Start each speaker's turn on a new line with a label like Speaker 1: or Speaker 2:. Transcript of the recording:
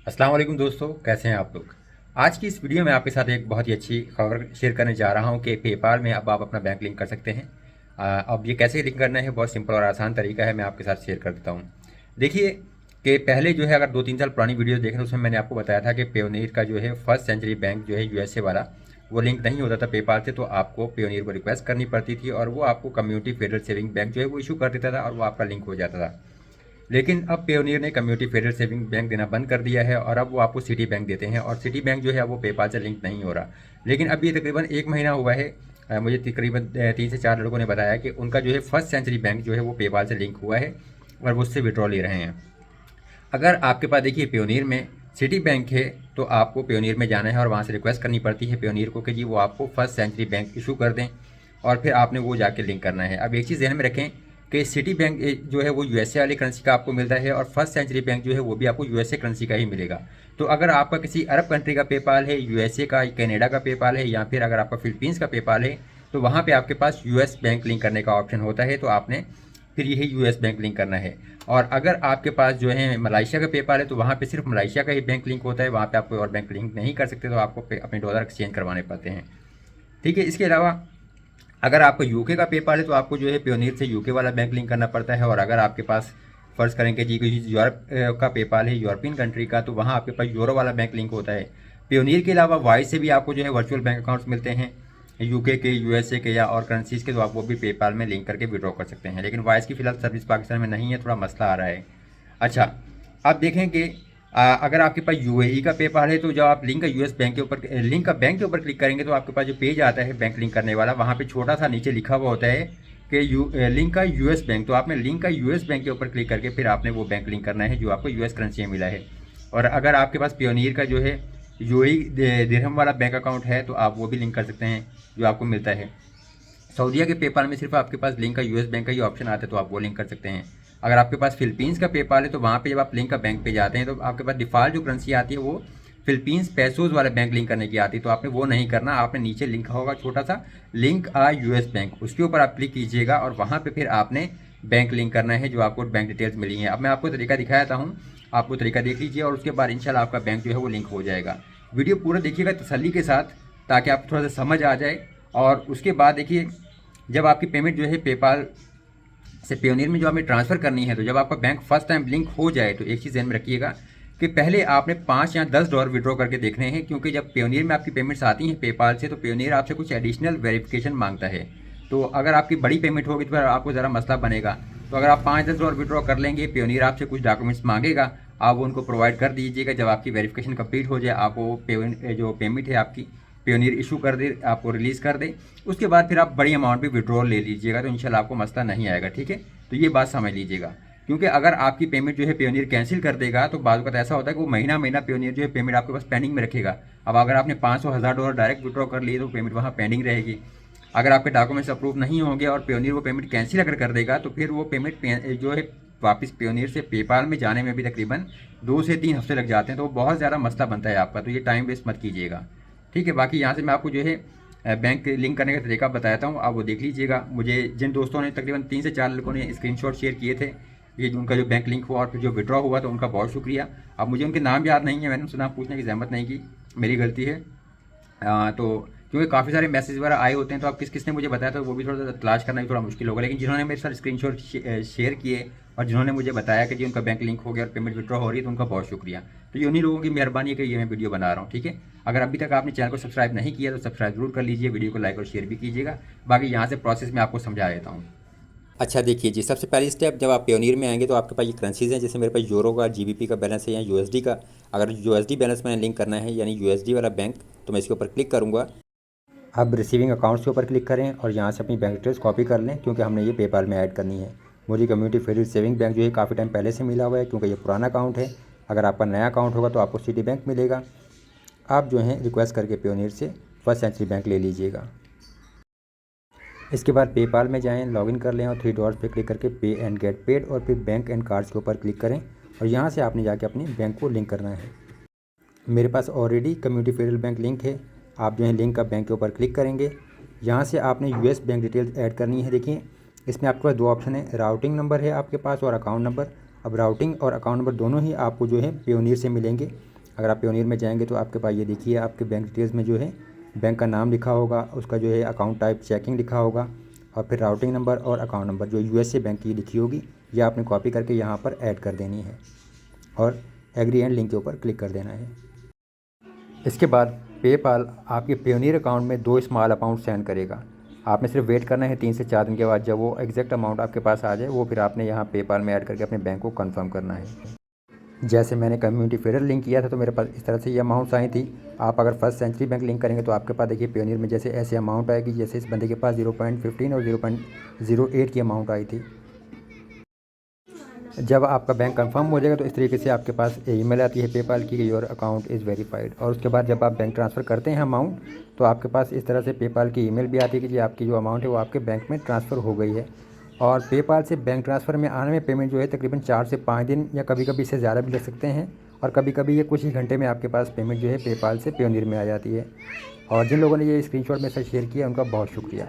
Speaker 1: अस्सलाम वालेकुम दोस्तों, कैसे हैं आप लोग। आज की इस वीडियो में आपके साथ एक बहुत ही अच्छी खबर शेयर करने जा रहा हूं कि पेपाल में अब आप अपना बैंक लिंक कर सकते हैं। अब ये कैसे लिंक करना है, बहुत सिंपल और आसान तरीका है, मैं आपके साथ शेयर कर देता हूं। देखिए कि पहले जो है, अगर 2-3 साल पुरानी वीडियोस देखें तो उसमें मैंने आपको बताया था कि पेयोनीर का जो है फर्स्ट सेंचुरी बैंक जो है यूएसए वाला, वो लिंक नहीं होता था पेपाल से, तो आपको पेयोनीर को रिक्वेस्ट करनी पड़ती थी और वो आपको कम्युनिटी फेडरल सेविंग बैंक जो है वो इशू कर देता था और वो आपका लिंक हो जाता था। लेकिन अब पेयोनियर ने कम्युनिटी फेडरल सेविंग बैंक देना बंद कर दिया है और अब वो आपको सिटी बैंक देते हैं, और सिटी बैंक जो है वो पेपाल से लिंक नहीं हो रहा। लेकिन अब ये तकरीबन 1 महीना हुआ है। मुझे तकरीबन 3 से 4 लड़कों ने बताया कि उनका जो है फर्स्ट सेंचुरी बैंक जो है वो पेपाल से लिंक हुआ है और वो उससे विड्रॉ ले रहे हैं। अगर आपके पास देखिए पेयोनियर में सिटी बैंक है तो आपको पेयोनियर में जाना है और वहाँ से रिक्वेस्ट करनी पड़ती है पेयोनियर को कि जी वो आपको फर्स्ट सेंचुरी बैंक इशू कर दें, और फिर आपने वो जाके लिंक करना है। अब एक चीज़ ध्यान में रखें कि सिटी बैंक जो है वो यूएसए वाली करेंसी का आपको मिलता है और फर्स्ट सेंचुरी बैंक जो है वो भी आपको यूएसए करेंसी का ही मिलेगा। तो अगर आपका किसी अरब कंट्री का पेपाल है, यूएसए का, कनाडा का पेपाल है, या फिर अगर आपका फिलीपींस का पेपाल है, तो वहाँ पे आपके पास यूएस बैंक लिंक करने का ऑप्शन होता है, तो आपने फिर यही यूएस बैंक लिंक करना है। और अगर आपके पास जो है मलेशिया का पेपाल है तो वहाँ पे सिर्फ मलेशिया का ही बैंक लिंक होता है, वहाँ पे आप कोई और बैंक लिंक नहीं कर सकते, तो आपको अपने डॉलर एक्सचेंज करवाने पड़ते हैं। ठीक है। इसके अलावा अगर आपका यूके का पेपाल है तो आपको जो है पेयोनियर से यूके वाला बैंक लिंक करना पड़ता है, और अगर आपके पास फ़र्ज़ करें कि जी कोई यूरोप का पेपाल है, यूरोपियन कंट्री का, तो वहाँ आपके पास यूरो वाला बैंक लिंक होता है। पेयोनियर के अलावा वाइस से भी आपको जो है वर्चुअल बैंक अकाउंट्स मिलते हैं, यूके के, यूएसए के या और करेंसीज़ के, तो आप वो भी पेपाल में लिंक करके विड्रॉ कर सकते हैं। लेकिन वाइस की फ़िलहाल सर्विस पाकिस्तान में नहीं है, थोड़ा मसला आ रहा है। अच्छा, अब देखें कि अगर आपके पास यूएई का पेपाल है तो जब आप लिंक का यूएस बैंक के ऊपर लिंक का बैंक के ऊपर क्लिक करेंगे तो आपके पास जो पेज आता है बैंक लिंक करने वाला, वहाँ पे छोटा सा नीचे लिखा हुआ होता है कि लिंक का यूएस बैंक। तो आपने लिंक का यूएस बैंक के ऊपर क्लिक करके फिर आपने वो बैंक लिंक करना है जो आपको यूएस करेंसी में मिला है। और अगर आपके पास पियोनियर का जो है यूएई दिरहम वाला बैंक अकाउंट है तो आप वो भी लिंक कर सकते हैं जो आपको मिलता है। सऊदीया के पेपाल में सिर्फ आपके पास लिंक का यूएस बैंक का ही ऑप्शन आता है, तो आप वो लिंक कर सकते हैं। अगर आपके पास फिलीपींस का पेपाल है तो वहाँ पे जब आप लिंक का बैंक पे जाते हैं तो आपके पास डिफ़ॉल्ट जो करेंसी आती है वो फिलीपींस पैसोज वाले बैंक लिंक करने की आती है, तो आपने वो नहीं करना। आपने नीचे लिखा होगा छोटा सा लिंक आ यूएस बैंक, उसके ऊपर आप क्लिक कीजिएगा और वहाँ पर फिर आपने बैंक लिंक करना है जो आपको बैंक डिटेल्स मिली हैं। अब मैं आपको तरीका दिखाता हूँ, आप वो तरीका देख लीजिए और उसके बाद इंशाल्लाह आपका बैंक जो है वो लिंक हो जाएगा। वीडियो पूरा देखिएगा तसल्ली के साथ, ताकि आपको थोड़ा सा समझ आ जाए। और उसके बाद देखिए, जब आपकी पेमेंट जो है पेपाल से पेयोनियर में जो आपने ट्रांसफ़र करनी है, तो जब आपका बैंक फर्स्ट टाइम लिंक हो जाए तो एक चीज़ ध्यान में रखिएगा कि पहले आपने 5 या 10 डॉलर विड्रॉ करके देखने हैं, क्योंकि जब पेयोनियर में आपकी पेमेंट्स आती हैं पेपाल से तो पेयोनियर आपसे कुछ एडिशनल वेरिफिकेशन मांगता है। तो अगर आपकी बड़ी पेमेंट होगी तो फिर आपको ज़रा मसला बनेगा। तो अगर आप 5-10 डॉलर विड्रॉ कर लेंगे, पेयोनियर आपसे कुछ डॉक्यूमेंट्स मांगेगा, आप वो उनको प्रोवाइड कर दीजिएगा। जब आपकी वेरिफिकेशन कंप्लीट हो जाए, आप वो जो पेमेंट है आपकी पेयोनियर इशू कर दे, आपको रिलीज़ कर दे, उसके बाद फिर आप बड़ी अमाउंट भी विड्रॉल ले लीजिएगा, तो इंशाल्लाह आपको मसला नहीं आएगा। ठीक है, तो ये बात समझ लीजिएगा। क्योंकि अगर आपकी पेमेंट जो है पेयोनियर कैंसिल कर देगा तो बाद वक्त ऐसा होता है कि वो महीना महीना पेयोनियर जो है पेमेंट आपके पास पेंडिंग में रखेगा। अब अगर आपने 500-1000 डॉलर डायरेक्ट विड्रॉ कर लिए तो पेमेंट वहाँ पेंडिंग रहेगी। अगर आपके डॉक्यूमेंट्स अप्रूव नहीं होंगे और पेयोनियर वो पेमेंट कैंसिल अगर कर देगा तो फिर वो पेमेंट जो है वापस पेयोनियर से पेपाल में जाने में भी तकरीबन 2 से 3 हफ्ते लग जाते हैं, तो वो बहुत ज़्यादा मसला बनता है आपका। तो ये टाइम वेस्ट मत कीजिएगा। ठीक है, बाकी यहाँ से मैं आपको जो है बैंक लिंक करने का तरीका बताता हूँ, आप वो देख लीजिएगा। मुझे जिन दोस्तों ने तकरीबन 3 से 4 लड़कों ने स्क्रीनशॉट शेयर किए थे, ये उनका जो बैंक लिंक हुआ और फिर जो विड्रॉ हुआ, तो उनका बहुत शुक्रिया। अब मुझे उनके नाम याद नहीं है, मैंने उनसे नाम पूछने की ज़हमत नहीं की, मेरी गलती है। तो क्योंकि काफ़ी सारे मैसेज वगैरह आए होते हैं तो आप किसने मुझे बताया, तो वो भी थोड़ा सा तलाश करना भी थोड़ा मुश्किल होगा। लेकिन जिन्होंने मेरे साथ स्क्रीनशॉट शेयर किए और जिन्होंने मुझे बताया कि जी उनका बैंक लिंक हो गया और पेमेंट विड्रॉ हो रही है, तो उनका बहुत शुक्रिया। तो ये उन्हीं लोगों की मेहरबानी है कि ये मैं वीडियो बना रहा हूँ। ठीक है, अगर अभी तक आपने चैनल को सब्सक्राइब नहीं किया तो सब्सक्राइब जरूर कर लीजिए, वीडियो को लाइक और शेयर भी कीजिएगा। बाकी यहाँ से प्रोसेस में आपको समझा देता हूँ। अच्छा देखिए जी, सबसे पहली स्टेप, जब आप पेयोनियर में आएंगे तो आपके पास ये करेंसीज़ हैं, जैसे मेरे पास यूरो का, जीबीपी का बैलेंस है या यूएसडी का। अगर यूएसडी बैलेंस मैंने लिंक करना है यानी यूएसडी वाला बैंक, तो मैं इसके ऊपर क्लिक करूँगा। अब रिसीविंग अकाउंट्स के ऊपर क्लिक करें और यहाँ से अपनी बैंक डिटेल्स कॉपी कर लें, क्योंकि हमने ये पेपाल में ऐड करनी है। मुझे कम्युनिटी फेडरल सेविंग बैंक जो है काफ़ी टाइम पहले से मिला हुआ है, क्योंकि ये पुराना अकाउंट है। अगर आपका नया अकाउंट होगा तो आपको सिटी बैंक मिलेगा। आप जो है रिक्वेस्ट करके पेयोनियर से फर्स्ट सेंचुरी बैंक ले लीजिएगा। इसके बाद पेपाल में जाएं, लॉगिन कर लें और 3 डॉट्स पे क्लिक करके पे एंड गेट पेड और फिर बैंक एंड कार्ड्स के ऊपर क्लिक करें और यहाँ से आपने जाके अपने बैंक को लिंक करना है। मेरे पास already community Federal Bank link है। आप जो है लिंक का बैंक के ऊपर क्लिक करेंगे, यहाँ से आपने यूएस बैंक डिटेल्स ऐड करनी है। देखिए, इसमें आपके पास 2 ऑप्शन है, राउटिंग नंबर है आपके पास और अकाउंट नंबर। अब राउटिंग और अकाउंट नंबर दोनों ही आपको जो है पेयोनियर से मिलेंगे। अगर आप पेयोनियर में जाएंगे तो आपके पास ये देखिए, आपके बैंक डिटेल्स में जो है बैंक का नाम लिखा होगा, उसका जो है अकाउंट टाइप चेकिंग लिखा होगा, और फिर राउटिंग नंबर और अकाउंट नंबर जो यूएसए बैंक की लिखी होगी, ये आपने कॉपी करके यहाँ पर ऐड कर देनी है और एग्री एंड लिंक के ऊपर क्लिक कर देना है। इसके बाद पेपाल आपके पेयोनियर अकाउंट में 2 स्मॉल अमाउंट सेंड करेगा। आपने सिर्फ वेट करना है 3 से 4 दिन के बाद, जब वो एग्जैक्ट अमाउंट आपके पास आ जाए वो फिर आपने यहाँ पेपाल में ऐड करके अपने बैंक को कंफर्म करना है। जैसे मैंने कम्युनिटी फेडरल लिंक किया था तो मेरे पास इस तरह से ये अमाउंट्स आई थी। आप अगर फर्स्ट सेंचुरी बैंक लिंक करेंगे तो आपके पास देखिए पेयोनियर में जैसे ऐसे अमाउंट आएगी, जैसे इस बंदे के पास 0.15 और 0.08 की अमाउंट आई थी। जब आपका बैंक कंफर्म हो जाएगा तो इस तरीके से आपके पास ईमेल आती है पेपाल की, योर अकाउंट इज़ वेरीफाइड। और उसके बाद जब आप बैंक ट्रांसफ़र करते हैं अमाउंट, तो आपके पास इस तरह से पेपाल की ईमेल भी आती है कि जी आपकी जो अमाउंट है वो आपके बैंक में ट्रांसफ़र हो गई है। और पेपाल से बैंक ट्रांसफ़र में आने में पेमेंट जो है तकरीबन 4 से 5 दिन या कभी कभी इससे ज़्यादा भी लग सकते हैं, और कभी कभी ये कुछ ही घंटे में आपके पास पेमेंट जो है पेपाल से पेयोनियर में आ जाती है। और जिन लोगों ने ये स्क्रीनशॉट मेरे साथ शेयर किया उनका बहुत शुक्रिया।